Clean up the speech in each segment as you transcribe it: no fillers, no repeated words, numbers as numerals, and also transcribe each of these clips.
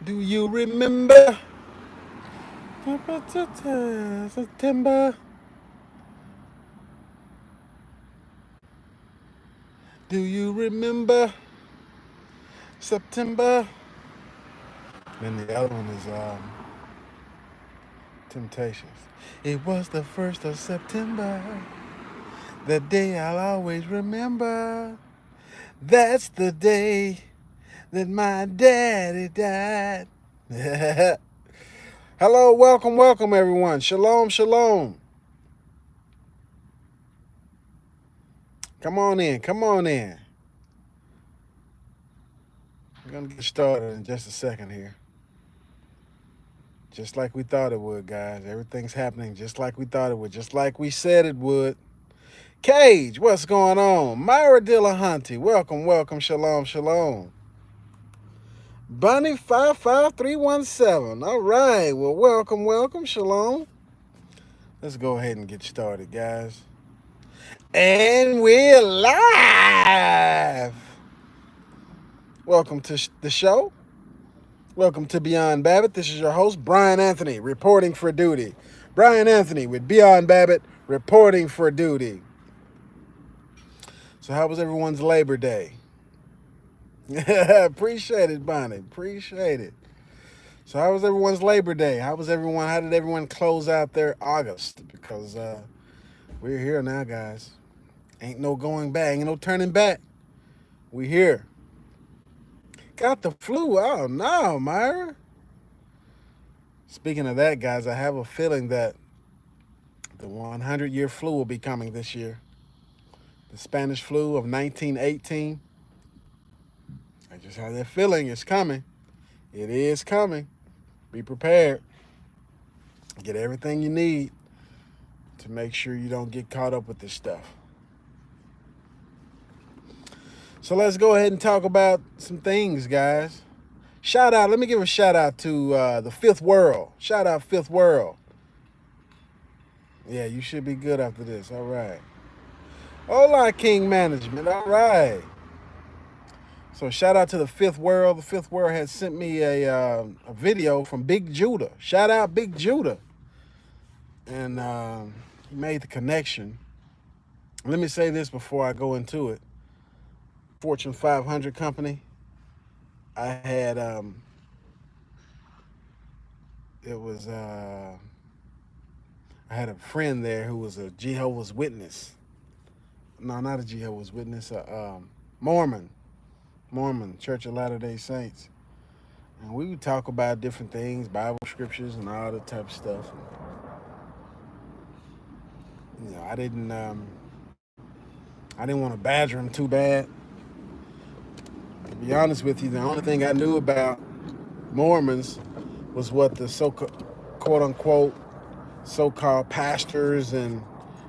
Do you remember September? Do you remember September? Then the other one is Temptations. It was the 1st of September, the day I'll always remember. That's the day that my daddy died. Hello, welcome everyone. Shalom, shalom. Come on in, come on in. We're gonna get started in just a second here. Just like we thought it would, guys. Everything's happening just like we thought it would, just like we said it would. Cage, what's going on? Myra Dillahunty, welcome, shalom, shalom. Bunny 55317. All right, well, welcome, shalom. Let's go ahead and get started, guys. And we're live. Welcome to the show. Welcome to Beyond Babbitt. This is your host, Brian Anthony, reporting for duty. Brian Anthony with Beyond Babbitt, reporting for duty. So how was everyone's Labor Day? Appreciate it, Bonnie. Appreciate it. So how was everyone's Labor Day? How did everyone close out their August? Because we're here now, guys. Ain't no going back. Ain't no turning back. We here. Got the flu. Oh no, Myra. Speaking of that, guys, I have a feeling that the 100-year flu will be coming this year. The Spanish flu of 1918. I just have that feeling it's coming. It is coming. Be prepared. Get everything you need to make sure you don't get caught up with this stuff. So let's go ahead and talk about some things, guys. Let me give a shout out to the Fifth World. Shout out Fifth World. Yeah, you should be good after this. All right. Hola, King Management. All right. So shout out to the Fifth World. The Fifth World has sent me a video from Big Judah. Shout out Big Judah. And he made the connection. Let me say this before I go into it. Fortune 500 company. I had I had a friend there who was a Jehovah's Witness. No, not a Jehovah's Witness, Mormon, Church of Latter-day Saints. And we would talk about different things, Bible scriptures and all that type of stuff. You know, I didn't want to badger him too bad. To be honest with you, the only thing I knew about Mormons was what the quote unquote so-called pastors and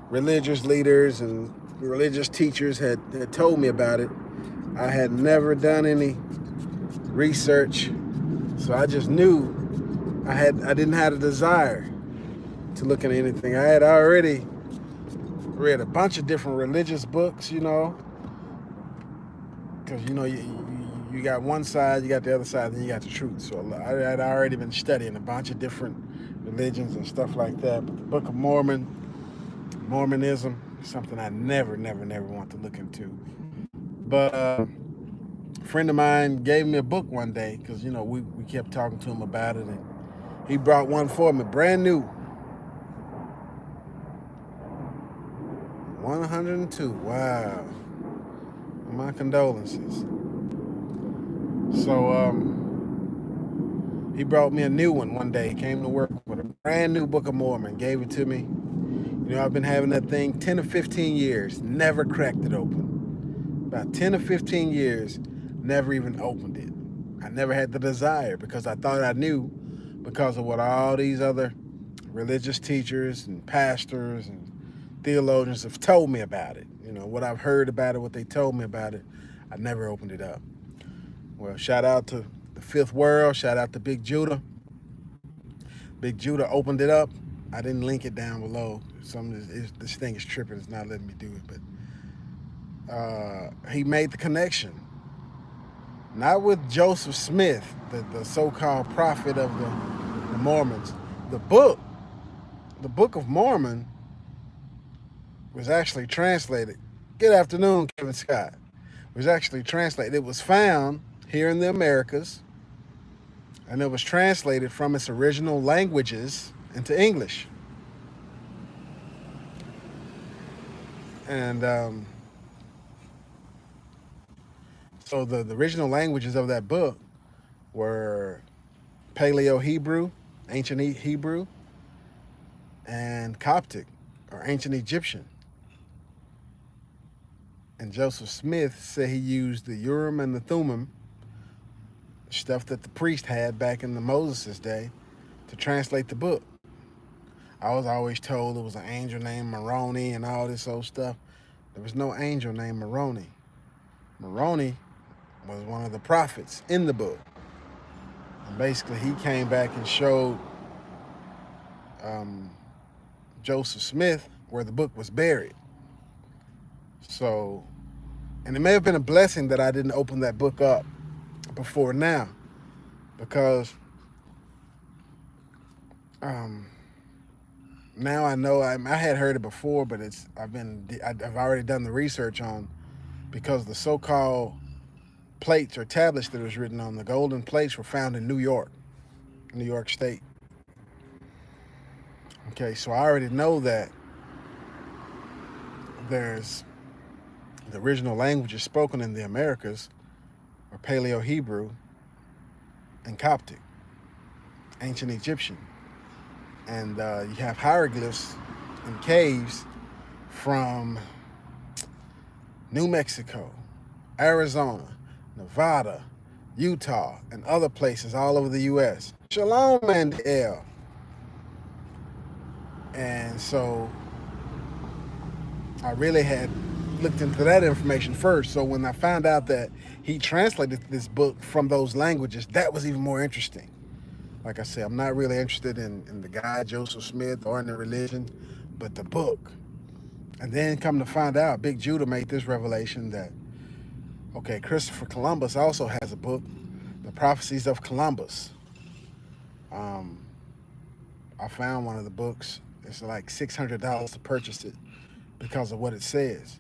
religious leaders and religious teachers had told me about it. I had never done any research, so I just knew I didn't have a desire to look into anything. I had already read a bunch of different religious books, because you got one side, you got the other side, then you got the truth. So I had already been studying a bunch of different religions and stuff like that. But the Book of Mormonism, is something I never want to look into. But a friend of mine gave me a book one day because, we kept talking to him about it. And he brought one for me, brand new. 102. Wow. My condolences. So he brought me a new one day. He came to work with a brand new Book of Mormon, gave it to me. I've been having that thing 10 or 15 years, never cracked it open. About 10 or 15 years, never even opened it. I never had the desire because I thought I knew because of what all these other religious teachers and pastors and theologians have told me about it. What I've heard about it, what they told me about it, I never opened it up. Well, shout out to the Fifth World. Shout out to Big Judah. Big Judah opened it up. I didn't link it down below. This thing is tripping. It's not letting me do it. But he made the connection. not with Joseph Smith, the so-called prophet of the Mormons. The book, the Book of Mormon, was actually translated. Good afternoon, Kevin Scott. Was actually translated. It was found here in the Americas, and it was translated from its original languages into English. And so the original languages of that book were Paleo Hebrew, ancient Hebrew, and Coptic, or ancient Egyptian. And Joseph Smith said he used the Urim and the Thummim, stuff that the priest had back in the Moses' day, to translate the book. I was always told there was an angel named Moroni and all this old stuff. There was no angel named Moroni. Moroni was one of the prophets in the book. And basically, he came back and showed Joseph Smith where the book was buried. So, and it may have been a blessing that I didn't open that book up before now, because now I know I had heard it before, but I've already done the research on, because the so-called plates or tablets that it was written on, the golden plates, were found in New York State. Okay, so I already know that there's the original languages spoken in the Americas are Paleo Hebrew and Coptic, ancient Egyptian. And you have hieroglyphs in caves from New Mexico, Arizona, Nevada, Utah, and other places all over the U.S. Shalom, Mandel. And so I really had looked into that information first. So when I found out that he translated this book from those languages, that was even more interesting. Like I said, I'm not really interested in the guy, Joseph Smith, or in the religion, but the book. And then come to find out, Big Judah made this revelation that, okay, Christopher Columbus also has a book, The Prophecies of Columbus. I found one of the books. It's like $600 to purchase it because of what it says.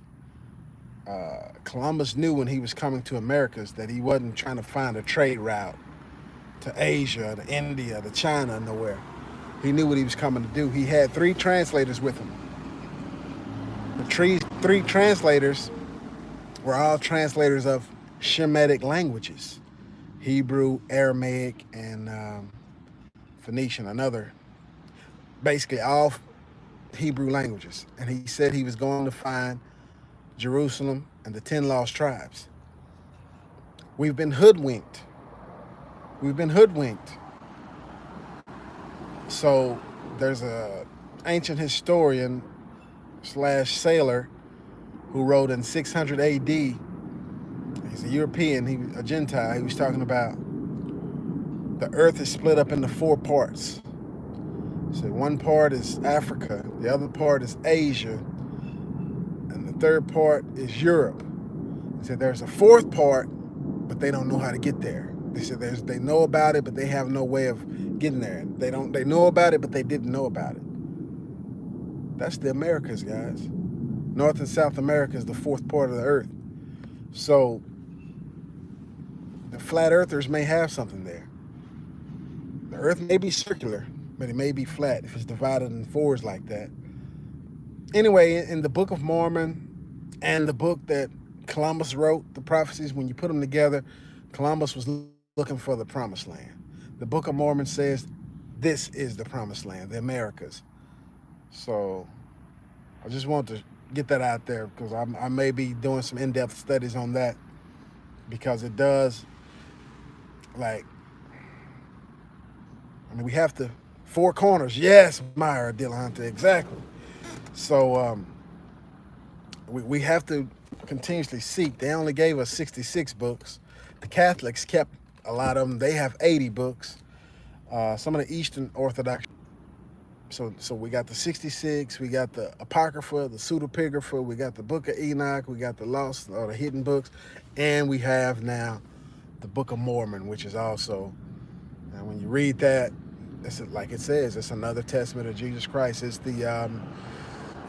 Columbus knew when he was coming to Americas that he wasn't trying to find a trade route to Asia, to India, to China, nowhere. He knew what he was coming to do. He had 3 translators with him. The three translators were all translators of Shemitic languages: Hebrew, Aramaic, and Phoenician, basically all Hebrew languages. And he said he was going to find Jerusalem and the 10 lost tribes. We've been hoodwinked. So there's a ancient historian / sailor who wrote in 600 AD. He's a European, a Gentile. He was talking about the earth is split up into 4 parts. So one part is Africa, the other part is Asia, and the third part is Europe. He said there's a 4th part, but they don't know how to get there. They said they know about it, but they have no way of getting there. They know about it, but they didn't know about it. That's the Americas, guys. North and South America is the 4th part of the earth. So the flat earthers may have something there. The earth may be circular, but it may be flat if it's divided in 4s like that. Anyway, in the Book of Mormon and the book that Columbus wrote, the prophecies, when you put them together, Columbus was looking for the promised land. The Book of Mormon says this is the promised land, the Americas. So I just want to get that out there, because I may be doing some in-depth studies on that, because it does, we have to 4 corners. Yes, Myra Dillahunter, exactly. So we have to continuously seek. They only gave us 66 books. The Catholics kept a lot of them. They have 80 books. Some of the Eastern Orthodox. So we got the 66, we got the Apocrypha, the Pseudepigrapha, we got the Book of Enoch, we got the Lost or the Hidden Books, and we have now the Book of Mormon, which is also, and when you read that, it's like it says, it's another testament of Jesus Christ. It's it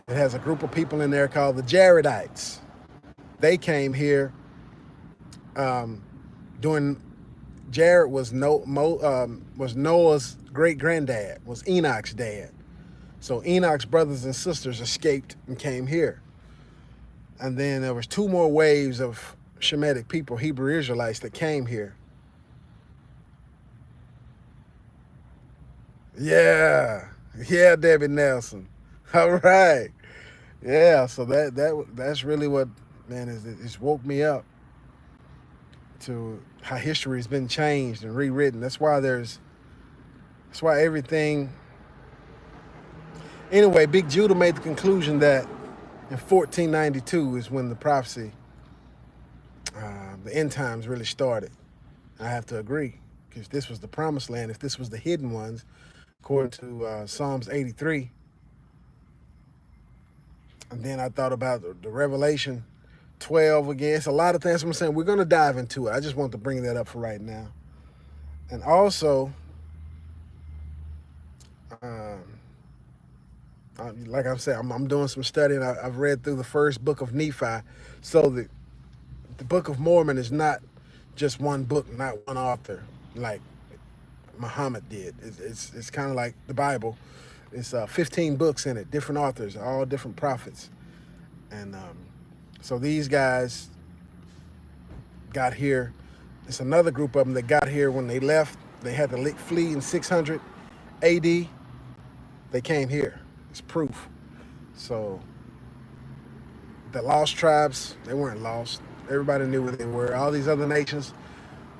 has a group of people in there called the Jaredites. They came here during Jared was Noah's great granddad, was Enoch's dad. So Enoch's brothers and sisters escaped and came here. And then there was 2 more waves of Shemitic people, Hebrew Israelites, that came here. Yeah, Debbie Nelson. All right. Yeah, so that's really what, man, it's woke me up to how history has been changed and rewritten. That's why everything. Anyway, Big Judah made the conclusion that in 1492 is when the prophecy, the end times really started. I have to agree, because this was the promised land. If this was the hidden ones, according to Psalms 83. And then I thought about the Revelation 12 again. It's a lot of things I'm saying. We're going to dive into it. I just want to bring that up for right now. And also, like I said, I'm doing some studying. I've read through the first book of Nephi. So the Book of Mormon is not just one book, not one author, like Muhammad did. It's kind of like the Bible. It's 15 books in it, different authors, all different prophets. And so these guys got here. It's another group of them that got here when they left. They had to flee in 600 AD. They came here. It's proof. So the lost tribes, they weren't lost. Everybody knew where they were. All these other nations,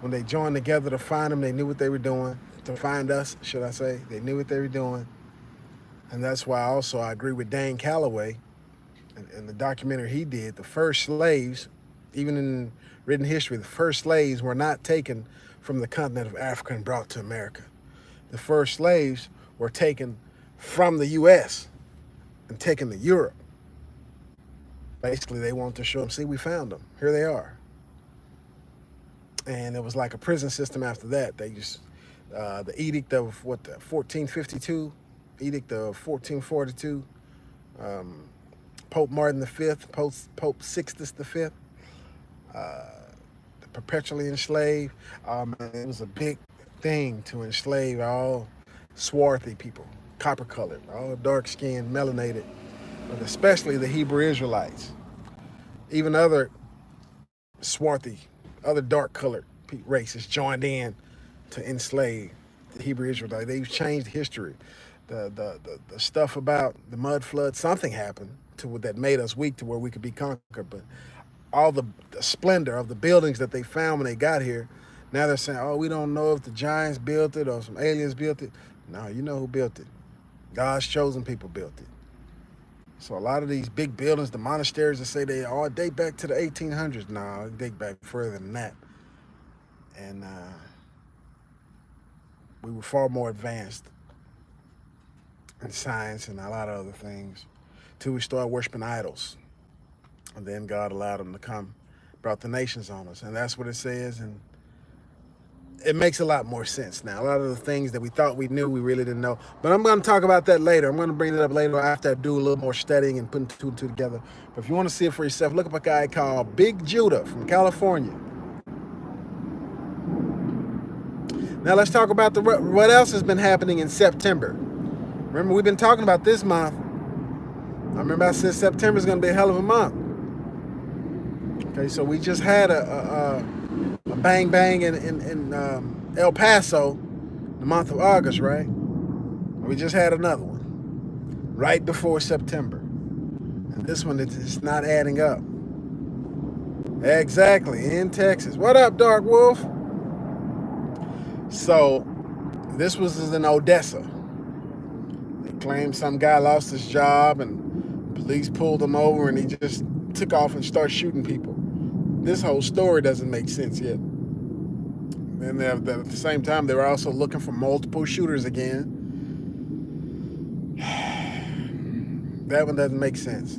when they joined together to find them, they knew what they were doing. To find us, should I say. They knew what they were doing. And that's why also I agree with Dan Calloway and the documentary he did. The first slaves, even in written history, the first slaves were not taken from the continent of Africa and brought to America. The first slaves were taken from the U.S. and taken to Europe. Basically, they wanted to show them, see, we found them. Here they are. And it was like a prison system after that. They just, the edict of 1452, edict of 1442, Pope Martin V, Pope Sixtus V, perpetually enslaved. It was a big thing to enslave all swarthy people, copper-colored, all dark-skinned, melanated, but especially the Hebrew Israelites. Even other swarthy, other dark-colored races joined in to enslave the Hebrew Israelites. They've changed history. The stuff about the mud flood, something happened that made us weak to where we could be conquered. But all the splendor of the buildings that they found when they got here, now they're saying, oh, we don't know if the giants built it or some aliens built it. No, you know who built it. God's chosen people built it. So a lot of these big buildings, the monasteries that say they all date back to the 1800s. No, they date back further than that. And we were far more advanced in science and a lot of other things till we started worshiping idols. And then God allowed them to come, brought the nations on us. And that's what it says. And it makes a lot more sense now. A lot of the things that we thought we knew, we really didn't know. But I'm going to talk about that later. I'm going to bring it up later after I do a little more studying and putting two and two together. But if you want to see it for yourself, look up a guy called Big Judah from California. Now let's talk about what else has been happening in September. Remember, we've been talking about this month. I remember I said September is going to be a hell of a month. Okay, so we just had a bang bang in El Paso, the month of August, right? We just had another one right before September. And this one is not adding up. Exactly, in Texas. What up, Dark Wolf? So this was in Odessa. They claimed some guy lost his job and police pulled him over and he just took off and started shooting people. This whole story doesn't make sense yet. And at the same time, they were also looking for multiple shooters again. That one doesn't make sense.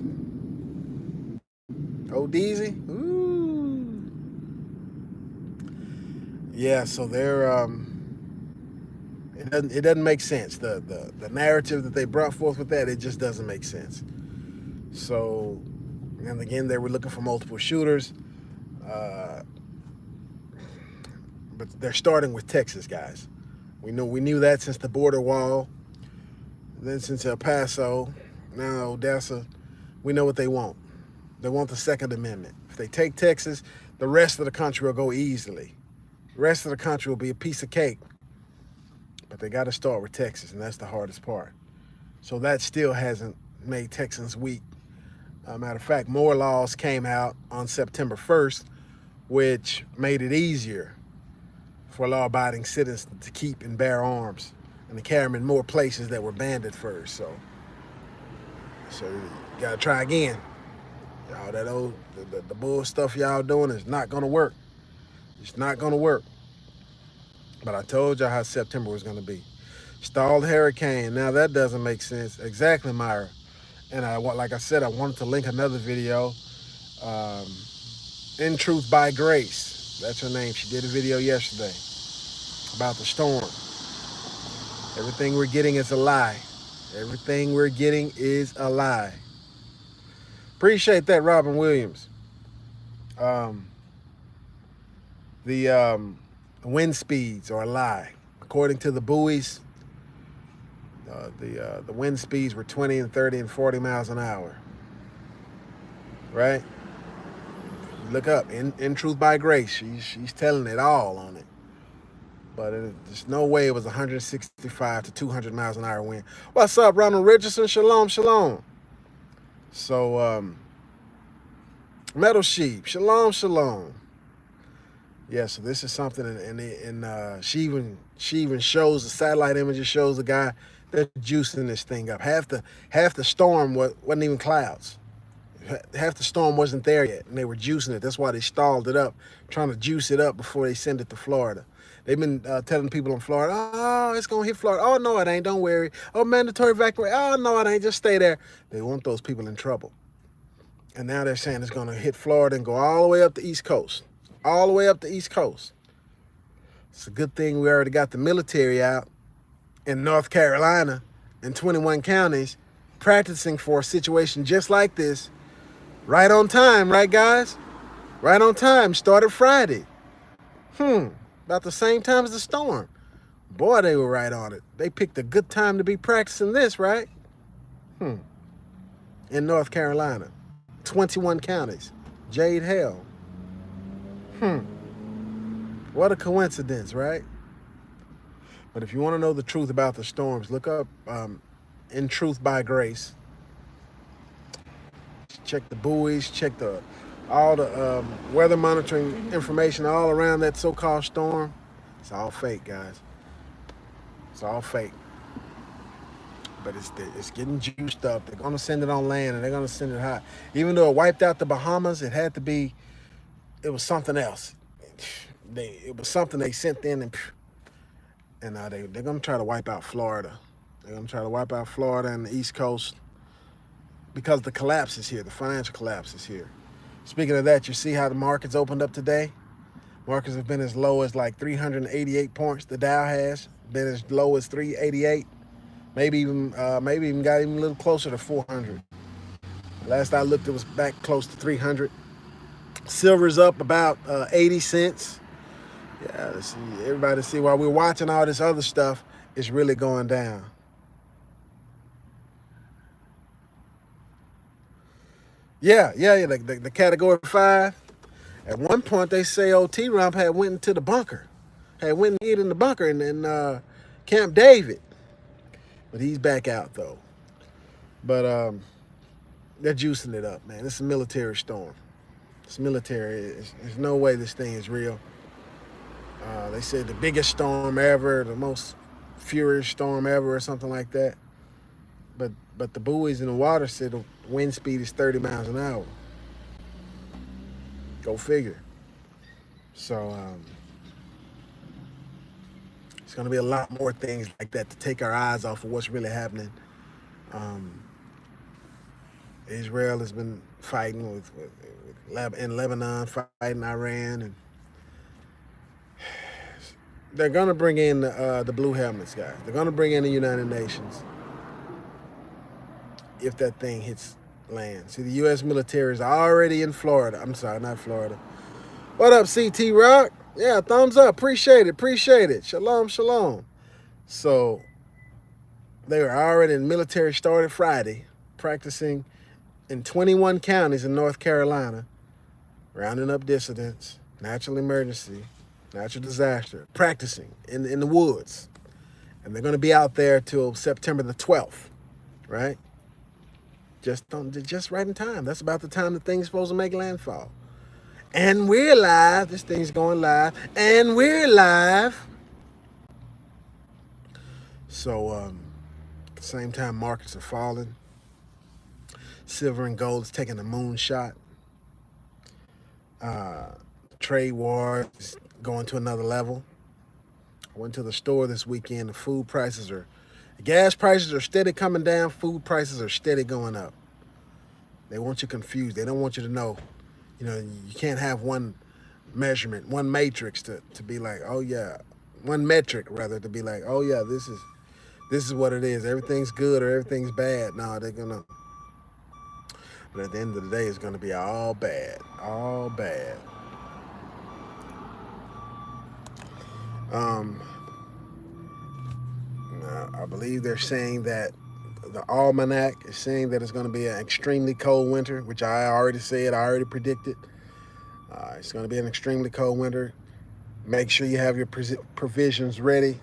Oh, Deezy? Ooh. yeah, so they're it doesn't make sense. The narrative that they brought forth with that, it just doesn't make sense. So, and again, they were looking for multiple shooters, uh, but they're starting with Texas, guys. We knew that since the border wall, then since El Paso, now Odessa. We know what they want. They want the Second Amendment. If they take Texas, the rest of the country will go easily. The rest of the country will be a piece of cake. But they got to start with Texas, and that's the hardest part. So that still hasn't made Texans weak. Matter of fact, more laws came out on September 1st, which made it easier for law-abiding citizens to keep and bear arms and to carry them in more places that were banned at first. So you got to try again. Y'all, that old the bull stuff y'all doing is not gonna work. It's not gonna work. But I told y'all how September was gonna be. Stalled hurricane. Now that doesn't make sense. Exactly, Myra. And like I said, I wanted to link another video. In Truth by Grace. That's her name. She did a video yesterday about the storm. Everything we're getting is a lie. Everything we're getting is a lie. Appreciate that, Robin Williams. The wind speeds are a lie. According to the buoys, the wind speeds were 20 and 30 and 40 miles an hour. Right? Look up in Truth by Grace. She's telling it all on it. But there's no way it was 165 to 200 miles an hour wind. What's up, Ronald Richardson? Shalom, shalom. So, Metal Sheep, shalom, shalom. Yeah, so this is something, and she even shows the satellite images, shows the guy they're juicing this thing up. Half the storm wasn't even clouds. Half the storm wasn't there yet, and they were juicing it. That's why they stalled it up, trying to juice it up before they send it to Florida. They've been telling people in Florida, oh, it's going to hit Florida. Oh, no, it ain't. Don't worry. Oh, mandatory evacuation. Oh, no, it ain't. Just stay there. They want those people in trouble. And now they're saying it's going to hit Florida and go all the way up the East Coast. All the way up the East Coast. It's a good thing we already got the military out in North Carolina in 21 counties practicing for a situation just like this. Right on time, right, guys? Right on time. Started Friday. About the same time as the storm. Boy, they were right on it. They picked a good time to be practicing this, right? In North Carolina. 21 counties. Jade hell. What a coincidence, right? But if you want to know the truth about the storms, look up In Truth by Grace. Check the buoys, check all the weather monitoring information all around that so-called storm. It's all fake, guys. It's all fake. But it's getting juiced up. They're going to send it on land, and they're going to send it high. Even though it wiped out the Bahamas, it was something else. It was something they sent in, and now they're going to try to wipe out Florida. They're going to try to wipe out Florida and the East Coast because the collapse is here. The financial collapse is here. Speaking of that, you see how the markets opened up today? Markets have been as low as like 388 points. The Dow has been as low as 388. Maybe even got even a little closer to 400. Last I looked, it was back close to 300. Silver's up about 80 cents. Yeah, everybody see while we're watching all this other stuff, it's really going down. Yeah, the category 5. At one point, they say T-Rump had went into the bunker. Had went and hid in the bunker in Camp David. But he's back out, though. But they're juicing it up, man. It's a military storm. It's military. There's no way this thing is real. They said the biggest storm ever, the most furious storm ever or something like that. But the buoys in the water said the wind speed is 30 miles an hour. Go figure. So it's going to be a lot more things like that to take our eyes off of what's really happening. Israel has been fighting in Lebanon, fighting Iran, and they're going to bring in the Blue Helmets, guys. They're going to bring in the United Nations if that thing hits land. See, the U.S. military is already in Florida. I'm sorry, not Florida. What up, CT Rock? Yeah, thumbs up. Appreciate it. Appreciate it. Shalom, shalom. So they were already in military, started Friday, practicing in 21 counties in North Carolina, rounding up dissidents, natural emergency, natural disaster, practicing in the woods. And they're going to be out there till September the 12th, right? Just right in time. That's about the time the thing's supposed to make landfall. And we're live. This thing's going live. And we're live. So, at the same time, markets are falling. Silver and gold is taking a moonshot. Trade war is going to another level. I went to the store this weekend. The gas prices are steady coming down. Food prices are steady going up. They want you confused. They don't want you to know. You can't have one measurement, one matrix to be like, oh yeah, one metric rather to be like, oh yeah, this is what it is. Everything's good or everything's bad. No, but at the end of the day, it's gonna be all bad, all bad. I believe they're saying that the almanac is saying that it's going to be an extremely cold winter, which I already said, I already predicted. It's going to be an extremely cold winter. Make sure you have your provisions ready.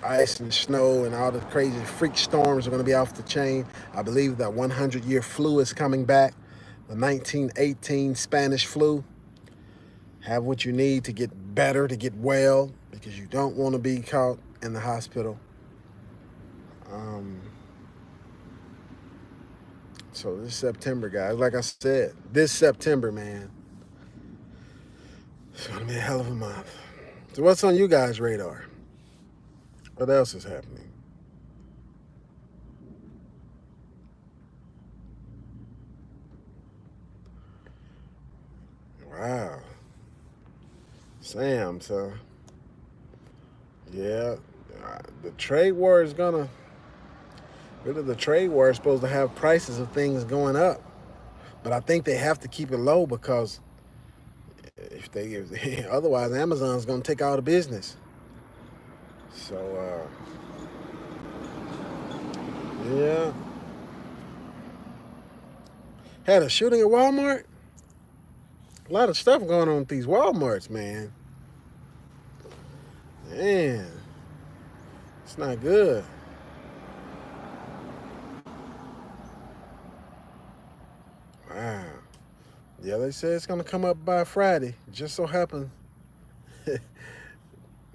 Ice and snow and all the crazy freak storms are going to be off the chain. I believe that 100-year flu is coming back, the 1918 Spanish flu. Have what you need to get better, to get well, because you don't want to be caught in the hospital. So this September, guys, like I said, this September, man, it's going to be a hell of a month. So what's on you guys' radar? What else is happening? Wow. Sam, so yeah, the trade war is gonna. Really, the trade war is supposed to have prices of things going up, but I think they have to keep it low because otherwise Amazon's gonna take all the business. So yeah, had a shooting at Walmart. A lot of stuff going on with these Walmarts, man. Man, it's not good. Wow. Yeah, they say it's going to come up by Friday. Just so happens.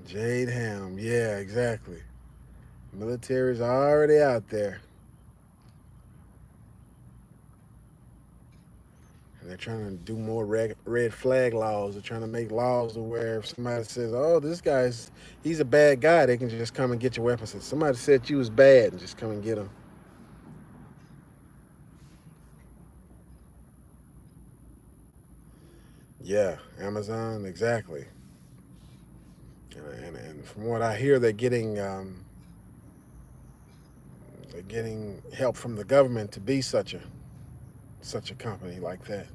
Jade Ham. Yeah, exactly. Military's already out there. And they're trying to do more red flag laws. They're trying to make laws where if somebody says, oh, he's a bad guy, they can just come and get your weapons. If somebody said you was bad, and just come and get them. Yeah, Amazon, exactly. And from what I hear, they're getting help from the government to be such a company like that.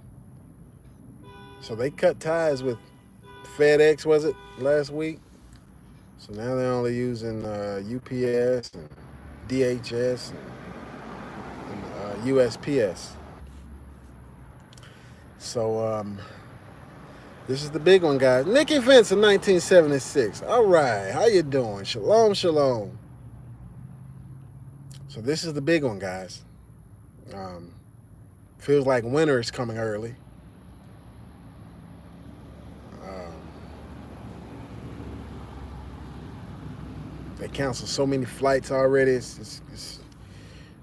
So they cut ties with FedEx, was it, last week? So now they're only using UPS and DHS and USPS. So this is the big one, guys. Nikki Vince in 1976. All right, how you doing? Shalom, shalom. So this is the big one, guys. Feels like winter is coming early. They canceled so many flights already. It's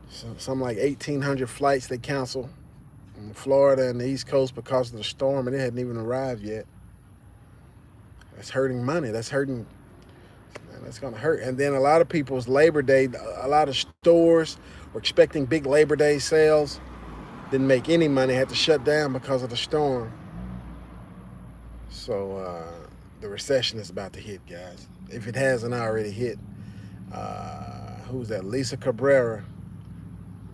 something like 1,800 flights they canceled in Florida and the East Coast because of the storm, and it hadn't even arrived yet. That's hurting money. That's going to hurt. And then a lot of people's Labor Day, a lot of stores were expecting big Labor Day sales. Didn't make any money, had to shut down because of the storm. So The recession is about to hit, guys. If it hasn't already hit. Who's that? Lisa Cabrera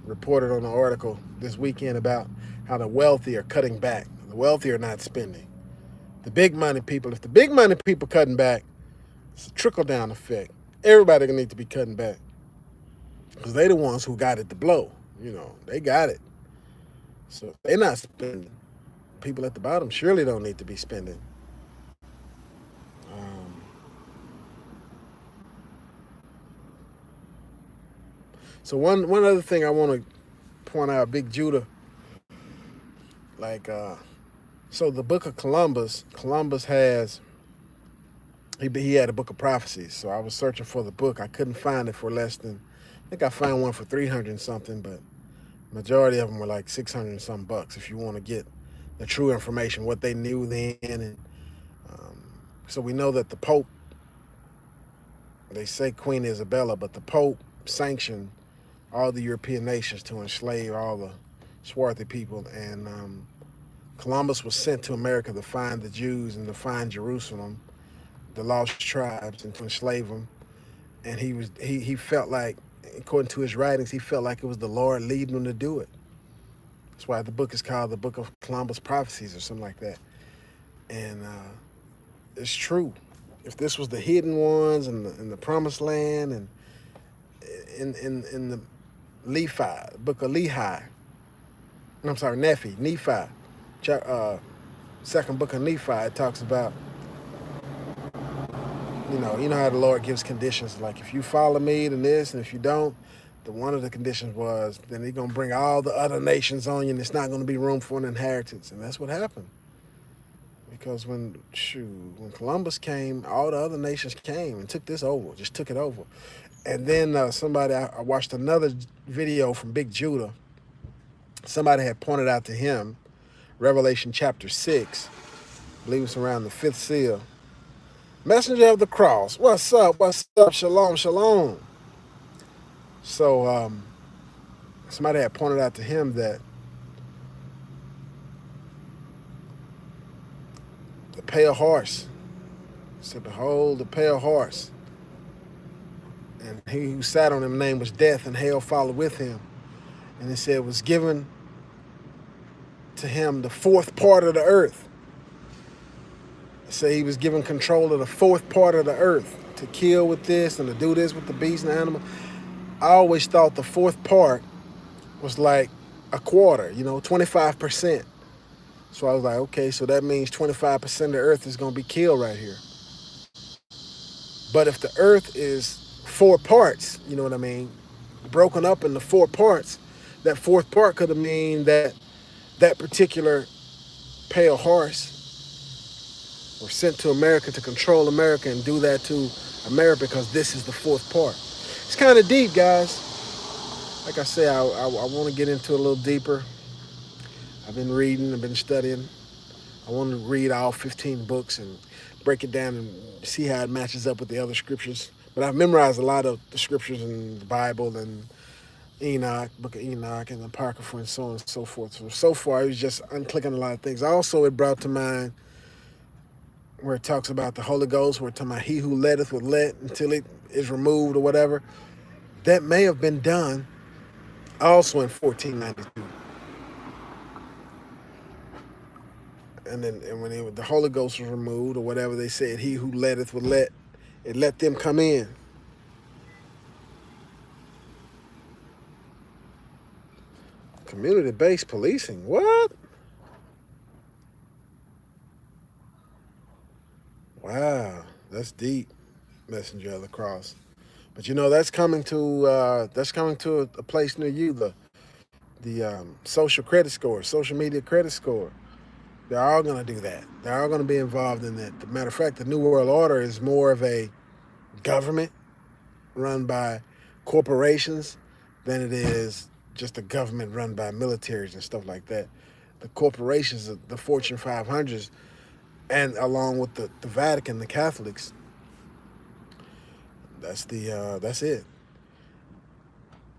reported on an article this weekend about how the wealthy are cutting back. The wealthy are not spending. The big money people, if the big money people cutting back, it's a trickle down effect. Everybody gonna need to be cutting back because they the ones who got it to blow. They got it. So they're not spending. People at the bottom surely don't need to be spending. Um, so one other thing I want to point out, Big Judah, like so the book of Columbus has he had a book of prophecies. So I was searching for the book. I couldn't find it for less than, I think I found one for 300 and something, but majority of them were like 600 and some bucks if you want to get the true information, what they knew then. And so we know that the Pope, they say Queen Isabella, but the Pope sanctioned all the European nations to enslave all the swarthy people. And Columbus was sent to America to find the Jews and to find Jerusalem, the lost tribes, and to enslave them. And he felt like, according to his writings, he felt like it was the Lord leading him to do it. That's why the book is called the Book of Columbus Prophecies or something like that. And it's true. If this was the hidden ones in the Promised Land and in the Book of Nephi, second book of Nephi, it talks about, you know how the Lord gives conditions, like if you follow me, then this, and if you don't, one of the conditions was, then he's gonna bring all the other nations on you, and it's not gonna be room for an inheritance. And that's what happened. Because when Columbus came, all the other nations came and took this over, just took it over. And then I watched another video from Big Judah. Somebody had pointed out to him, Revelation chapter 6, I believe it's around the 5th seal. Messenger of the cross, what's up, shalom, shalom. So somebody had pointed out to him that the pale horse, said, behold, the pale horse. And he who sat on him name was Death, and hell followed with him. And it said it was given to him the fourth part of the earth. Say he was given control of the fourth part of the earth to kill with this and to do this with the beast and the animal. I always thought the fourth part was like a quarter, 25%. So I was like, okay, so that means 25% of the earth is going to be killed right here. But if the earth is 4 parts, you know what I mean, broken up into 4 parts, that fourth part could have mean that particular pale horse were sent to America to control America and do that to America because this is the fourth part. It's kind of deep, guys. Like I say, I want to get into it a little deeper. I've been reading, I've been studying. I want to read all 15 books and break it down and see how it matches up with the other scriptures. But I've memorized a lot of the scriptures in the Bible and Book of Enoch and the Apocrypha and so on and so forth. So far, it was just unclicking a lot of things. Also, it brought to mind where it talks about the Holy Ghost, where it's talking about he who letteth will let until it is removed or whatever. That may have been done also in 1492. And when the Holy Ghost was removed or whatever, they said he who letteth will let them come in. Community-based policing, what? Wow, that's deep, Messenger of the Cross. But that's coming to a place near you. The social credit score, social media credit score. They're all going to do that. They're all going to be involved in that. As a matter of fact, the New World Order is more of a government run by corporations than it is just a government run by militaries and stuff like that. The corporations, the Fortune 500s, and along with the Vatican, the Catholics, that's it.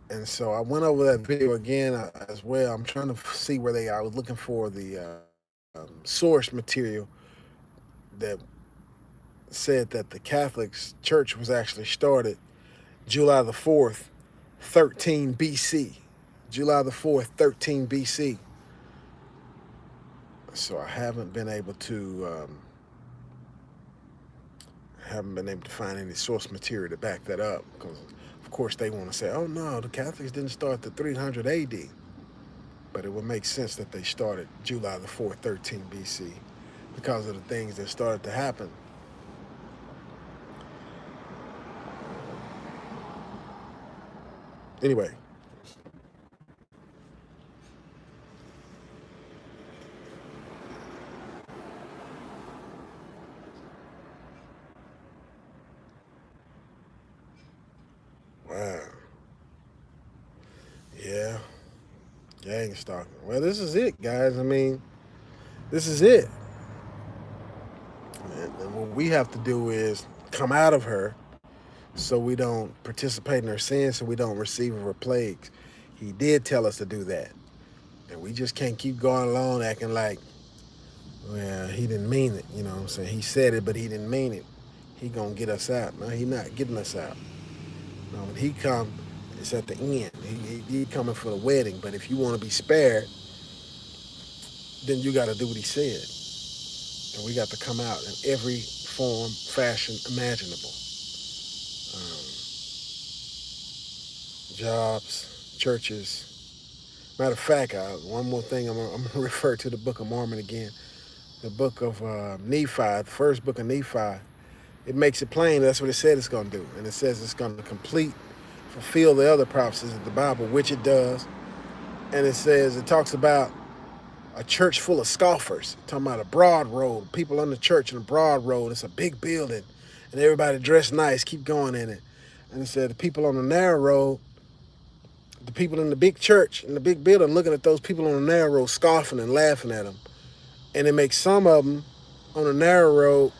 And so I went over that video again as well. I'm trying to see where I was looking for the source material that said that the Catholic Church was actually started July the 4th, 13 BC. July the 4th, 13 BC. So I haven't been able to find any source material to back that up, because of course they want to say, oh no, the Catholics didn't start the 300 AD. But it would make sense that they started July the 4th, 13 BC, because of the things that started to happen. Anyway. Wow. Yeah. Gang stalking. Well, this is it, guys. I mean, this is it. And what we have to do is come out of her so we don't participate in her sins, so we don't receive of her plagues. He did tell us to do that. And we just can't keep going along acting like, well, he didn't mean it. You know what I'm saying? He said it, but he didn't mean it. He gonna get us out. No, he not getting us out. No, when he come, it's at the end. He coming for the wedding. But if you want to be spared, then you got to do what he said. And we got to come out in every form, fashion imaginable. Jobs, churches. Matter of fact, one more thing, I'm going to refer to the Book of Mormon again. The book of Nephi, the first book of Nephi, it makes it plain that's what it said it's going to do. And it says it's going to fulfill the other prophecies of the Bible, which it does. And it talks about a church full of scoffers, talking about a broad road, people on the church in a broad road. It's a big building, and everybody dressed nice, keep going in it. And it said the people on the narrow road, the people in the big church, in the big building, looking at those people on the narrow road, scoffing and laughing at them. And it makes some of them on the narrow road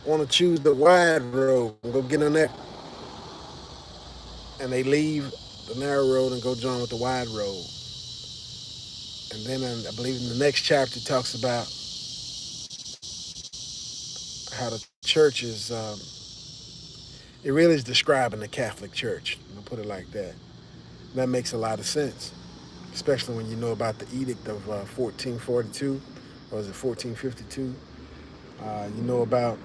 want to choose the wide road and go get on that. And they leave the narrow road and go join with the wide road. And then I believe in the next chapter it talks about how the church is, it really is describing the Catholic Church. I'll put it like that. And that makes a lot of sense, especially when you know about the Edict of 1442, or was it 1452? You know about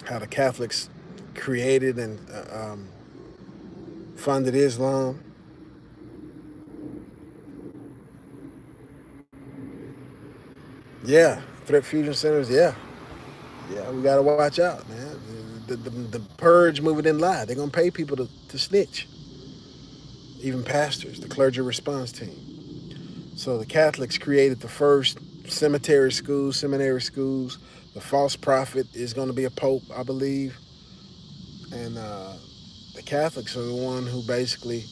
how the Catholics created and funded Islam. Yeah, threat fusion centers. Yeah, we gotta watch out, man. The purge movement didn't lie. They're gonna pay people to snitch. Even pastors, the clergy response team. So the Catholics created the first seminary schools. The false prophet is going to be a pope, I believe. And the Catholics are the one who basically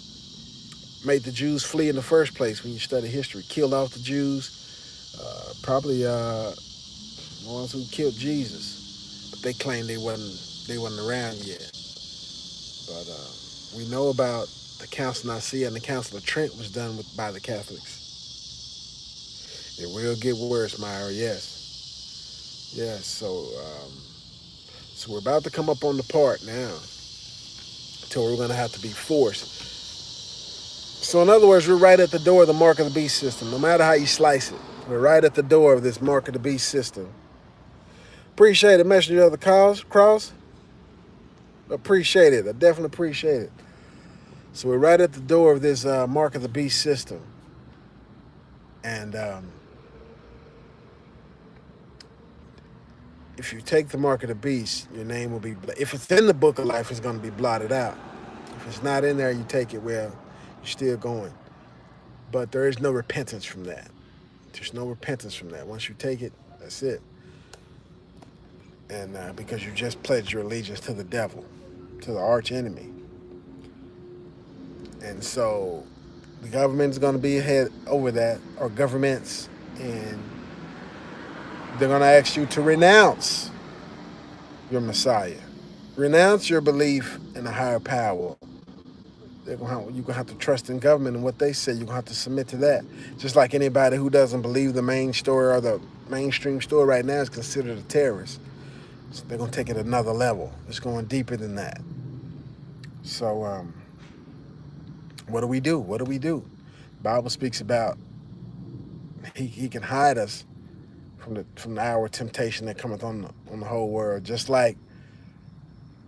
made the Jews flee in the first place. When you study history, killed off the Jews, probably the ones who killed Jesus, but they claimed they wasn't around yet. But we know about the Council of Nicaea and the Council of Trent was done by the Catholics. It will get worse, Myra. Yes. So we're about to come up on the part now, until we're going to have to be forced. So in other words, we're right at the door of the mark of the beast system. No matter how you slice it, we're right at the door of this mark of the beast system. Appreciate it, messenger of the cross. Appreciate it. I definitely appreciate it. So we're right at the door of this mark of the beast system. And if you take the mark of the beast, your name will be, if it's in the book of life, it's going to be blotted out. If it's not in there, you take it, well, you're still going. But there is no repentance from that. There's no repentance from that. Once you take it, that's it. And because you just pledged your allegiance to the devil, to the arch enemy. And so the government's going to be ahead over that, or governments, and they're going to ask you to renounce your Messiah. Renounce your belief in a higher power. You're going to have to trust in government and what they say. You're going to have to submit to that. Just like anybody who doesn't believe the main story or the mainstream story right now is considered a terrorist. So they're going to take it another level. It's going deeper than that. So what do we do? What do we do? The Bible speaks about he can hide us from the hour of temptation that cometh on the whole world, just like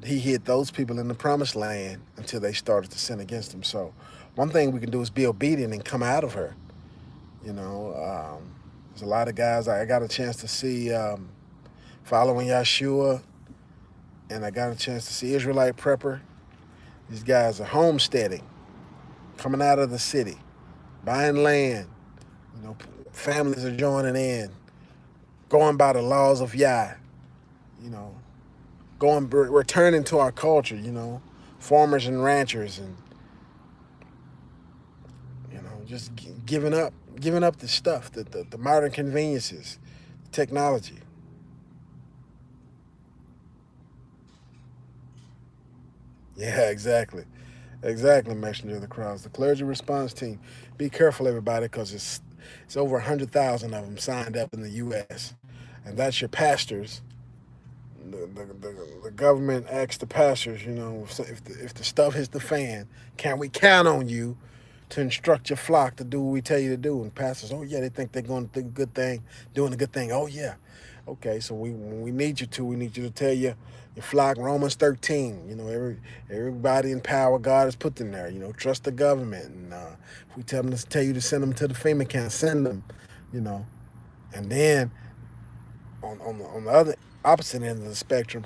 he hid those people in the promised land until they started to sin against him. So one thing we can do is be obedient and come out of her. You know, there's a lot of guys I got a chance to see following Yeshua, and I got a chance to see Israelite Prepper. These guys are homesteading, coming out of the city, buying land. You know, families are joining in, going by the laws of Yah. You know, returning to our culture. You know, farmers and ranchers, and you know, just giving up the stuff, the modern conveniences, technology. Yeah, exactly. Exactly, Messenger of the Cross. The clergy response team. Be careful, everybody, because it's over 100,000 of them signed up in the U.S. And that's your pastors. The government asks the pastors, you know, if the stuff hits the fan, can we count on you to instruct your flock to do what we tell you to do? And pastors, oh yeah, they think they're going to do a good thing, doing a good thing. Oh yeah. Okay, so when we need you to, we need you to tell your flock Romans 13. You know, everybody in power God has put them there. You know, trust the government. And if we tell you to send them to the FEMA camp, send them. You know, and then on the other opposite end of the spectrum,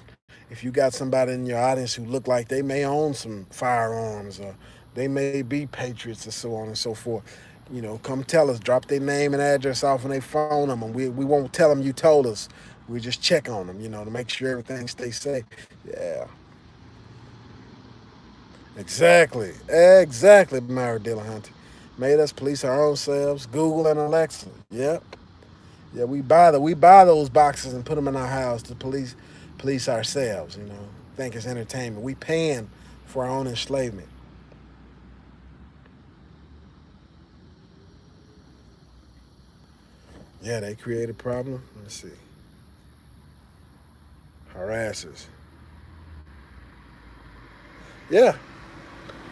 if you got somebody in your audience who look like they may own some firearms or they may be patriots or so on and so forth, you know, come tell us, drop their name and address off on their phone number. We won't tell them you told us. We just check on them, you know, to make sure everything stays safe. Yeah, exactly, Myra Dillahunty. Made us police our own selves. Google and Alexa. Yep. Yeah, we buy those boxes and put them in our house to police ourselves. You know, think it's entertainment. We paying for our own enslavement. Yeah, they create a problem. Let's see, harassers. Yeah,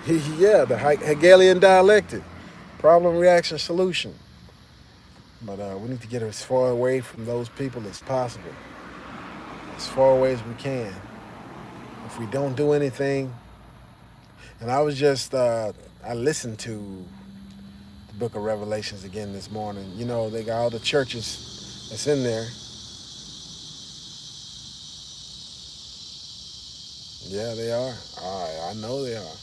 yeah, the Hegelian dialectic, problem, reaction, solution. But we need to get as far away from those people as possible, as far away as we can. If we don't do anything, and I was just I listened to the Book of Revelations again this morning. You know, they got all the churches that's in there. Yeah, they are. I know they are.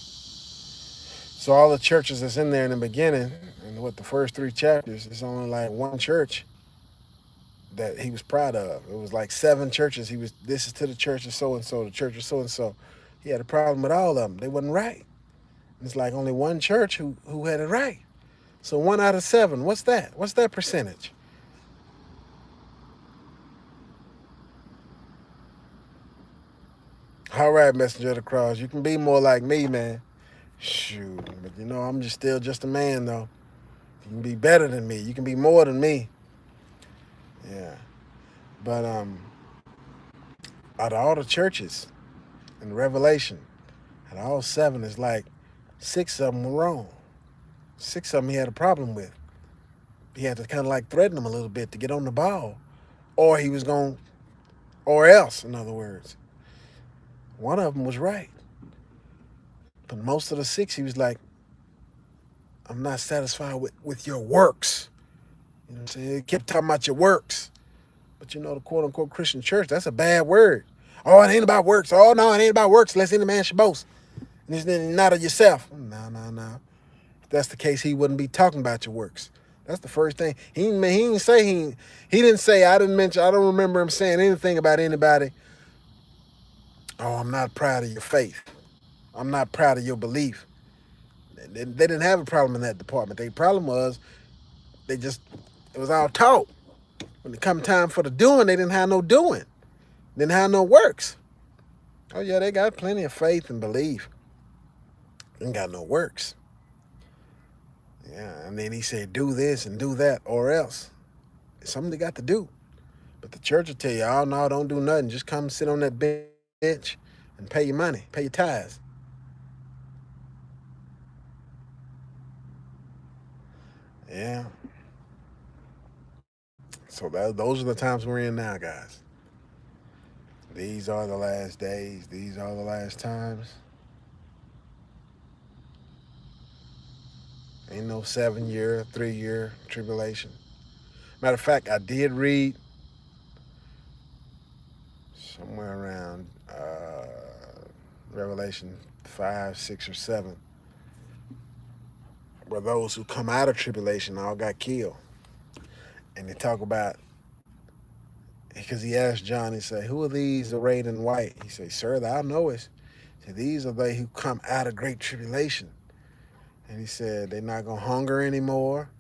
So all the churches that's in there in the beginning, and what the first three chapters, it's only like one church that he was proud of. It was like seven churches. This is to the church of so and so, the church of so and so. He had a problem with all of them. They wasn't right. It's like only one church who had it right. So 1 out of 7. What's that? What's that percentage? All right, Messenger of the Cross. You can be more like me, man. Shoot, but you know I'm just a man though. You can be better than me. You can be more than me. Yeah. But out of all the churches in Revelation, out of all 7, it's like 6 of them were wrong. 6 of them he had a problem with. He had to kind of like threaten them a little bit to get on the ball, or he was going, or else, in other words. One of them was right, but most of the 6, he was like, I'm not satisfied with your works. You know what I'm saying? He kept talking about your works. But you know, the quote unquote Christian church, that's a bad word. Oh, it ain't about works. Oh, no, it ain't about works, lest any man should boast. And it's not of yourself. No. If that's the case, he wouldn't be talking about your works. That's the first thing. He didn't say, I don't remember him saying anything about anybody. Oh, I'm not proud of your faith. I'm not proud of your belief. They didn't have a problem in that department. Their problem was it was all talk. When it come time for the doing, they didn't have no doing. Didn't have no works. Oh yeah, they got plenty of faith and belief. Ain't got no works. Yeah, and then he said, do this and do that, or else. It's something they got to do. But the church will tell you, oh, no, don't do nothing. Just come sit on that bench and pay your money, pay your tithes. Yeah. So those are the times we're in now, guys. These are the last days. These are the last times. Ain't no 7 year, 3 year tribulation. Matter of fact, I did read somewhere around Revelation 5, 6, or 7, where those who come out of tribulation all got killed. And they talk about, because he asked John, he said, who are these arrayed in white? He said, sir, thou knowest. He said, these are they who come out of great tribulation. And he said, they're not going to hunger anymore.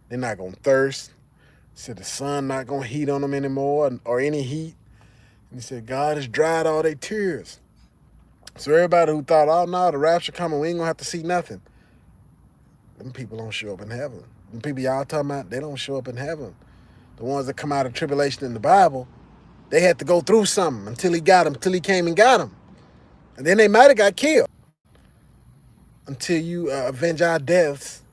They're not going to thirst. He said, the sun not going to heat on them anymore or any heat. And he said, God has dried all their tears. So everybody who thought, oh, no, the rapture coming, we ain't going to have to see nothing. Them people don't show up in heaven. Them people y'all talking about, they don't show up in heaven. The ones that come out of tribulation in the Bible, they had to go through something until he got them, until he came and got them. And then they might have got killed until you avenge our deaths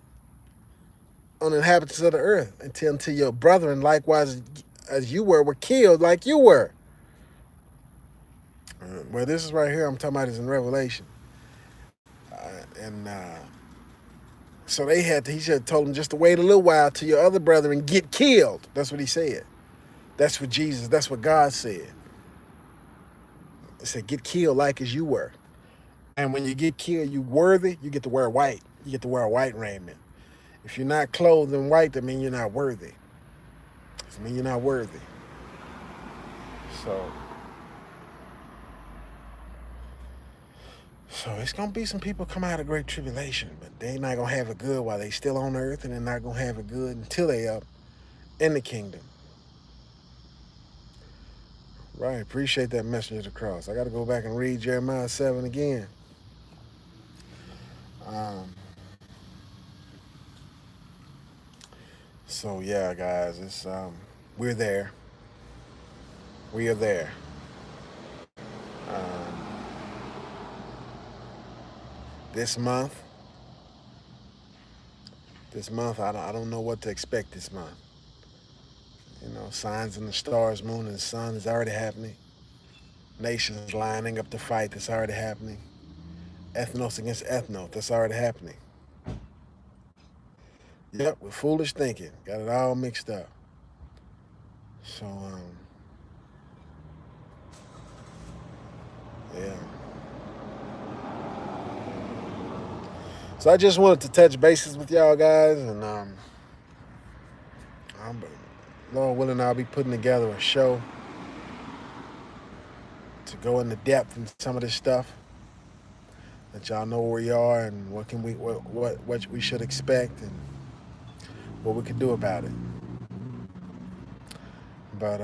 on the inhabitants of the earth, until your brethren, likewise as you were killed like you were. Well, this is right here I'm talking about is in Revelation. And so they had to, he should have told them just to wait a little while till your other brethren get killed. That's what he said. That's what Jesus, that's what God said. He said, get killed like as you were. And when you get killed, you worthy, you get to wear white. You get to wear a white raiment. If you're not clothed in white, that means you're not worthy. That means you're not worthy. So it's going to be some people come out of great tribulation, but they not going to have it good while they still on earth, and they're not going to have it good until they up in the kingdom. Right, appreciate that message of the cross. I got to go back and read Jeremiah 7 again. So yeah, guys, it's we're there. We are there. Um, this month, I don't know what to expect this month. You know, signs in the stars, moon, and the sun is already happening. Nations lining up to fight, that's already happening. Ethnos against ethnos, that's already happening. Yep, with foolish thinking. Got it all mixed up. So, yeah. So I just wanted to touch bases with y'all guys, and Lord willing, I'll be putting together a show to go into depth in some of this stuff. Let y'all know where we are and what we should expect and what we can do about it. But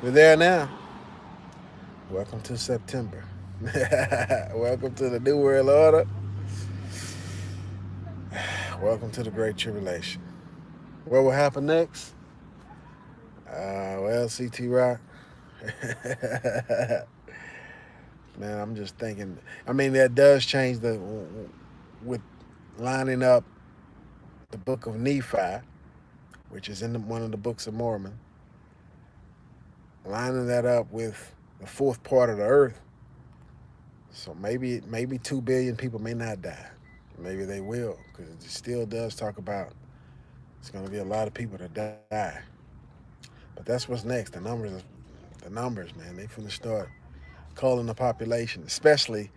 we're there now. Welcome to September. Welcome to the New World Order. Welcome to the Great Tribulation. What will happen next? Well, CT Rock. Man, I'm just thinking. I mean, that does change with lining up the book of Nephi, which is in one of the books of Mormon, lining that up with the fourth part of the earth. So maybe 2 billion people may not die. Maybe they will, because it still does talk about it's going to be a lot of people that die. But that's what's next. The numbers, man. They finna start calling the population, especially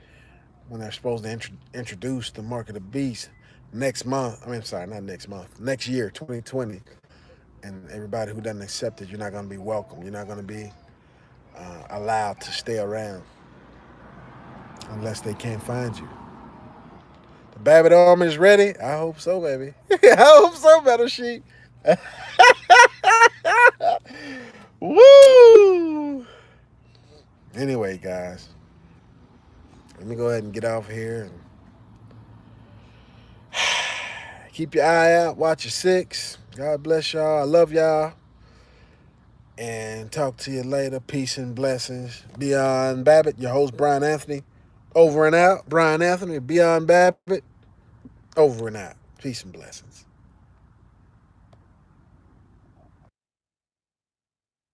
when they're supposed to introduce the mark of the beast next month. I mean, sorry, not next month. Next year, 2020. And everybody who doesn't accept it, you're not going to be welcome. You're not going to be allowed to stay around unless they can't find you. The Babbitt army is ready? I hope so, baby. I hope so, Metal Sheep. Woo! Anyway, guys, let me go ahead and get off here and Keep your eye out. Watch your six. God bless y'all. I love y'all. And talk to you later. Peace and blessings. Beyond Babbitt, your host, Brian Anthony. Over and out. Brian Anthony, Beyond Babbitt. Over and out. Peace and blessings.